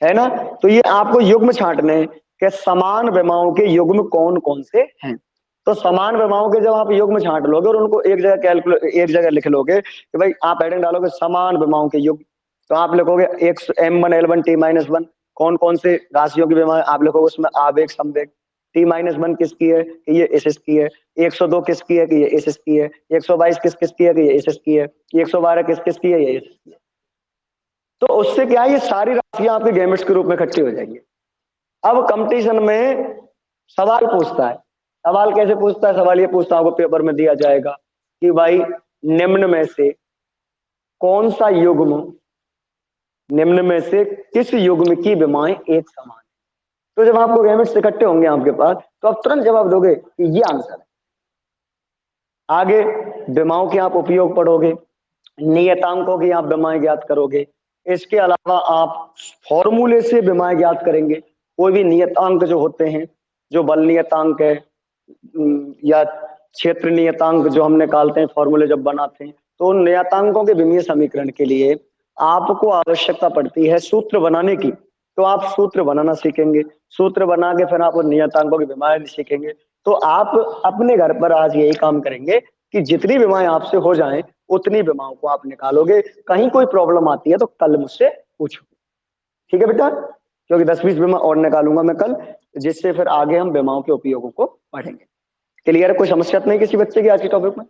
है ना। तो ये आपको युग्म छांटने हैं कि समान विमाओं के युग्म कौन कौन से हैं। तो समान विमाओं के जब आप युग्म छांट लोगे और उनको एक जगह एक जगह लिख लोगे कि भाई आप हेडिंग डालोगे समान विमाओं के युग्म, तो आप लिखोगे एक m1 l1 t-1 कौन कौन से राशियों की विमा, आप लिखोगे उसमें आवेग संवेग। t-1 किसकी है कि ये इस की है, 102 किसकी है कि ये इस की है, 122 किस किसकी है कि ये इस की है, 112 किस किसकी है, ये इस की है। तो उससे क्या है, ये सारी राशियां आपके गैमेट्स के रूप में इकट्ठी हो जाएंगी। अब कंपटीशन में सवाल पूछता है, सवाल कैसे पूछता है, सवाल ये पूछता है, आपको पेपर में दिया जाएगा कि भाई निम्न में से कौन सा युग्म, निम्न में से किस युग्म की विमाएं एक समान। तो जब आपको गैमेट्स इकट्ठे होंगे आपके पास, तो आप तुरंत जवाब दोगे कि ये आंसर है। आगे विमाओं के आप उपयोग पढ़ोगे, नियतांकों की आप विमाएं ज्ञात करोगे। इसके अलावा आप फॉर्मूले से विमाएं ज्ञात करेंगे। कोई भी नियतांक जो होते हैं, जो बल नियतांक है या क्षेत्र नियतांक जो हम निकालते हैं फॉर्मूले जब बनाते हैं, तो उन नियतांकों के विमीय समीकरण के लिए आपको आवश्यकता पड़ती है सूत्र बनाने की। तो आप सूत्र बनाना सीखेंगे, सूत्र बना के फिर आप उन नियतांकों की विमाएं सीखेंगे। तो आप अपने घर पर आज यही काम करेंगे कि जितनी विमाएं आपसे हो जाएं उतनी विमाओं को आप निकालोगे। कहीं कोई प्रॉब्लम आती है तो कल मुझसे पूछो, ठीक है बेटा? क्योंकि 10-20 विमा और निकालूंगा मैं कल, जिससे फिर आगे हम विमाओं के उपयोगों को पढ़ेंगे। क्लियर है? कोई समस्या तो नहीं किसी बच्चे की आज के टॉपिक में?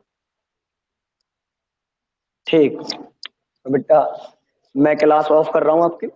ठीक तो बेटा, मैं क्लास ऑफ कर रहा हूं आपकी।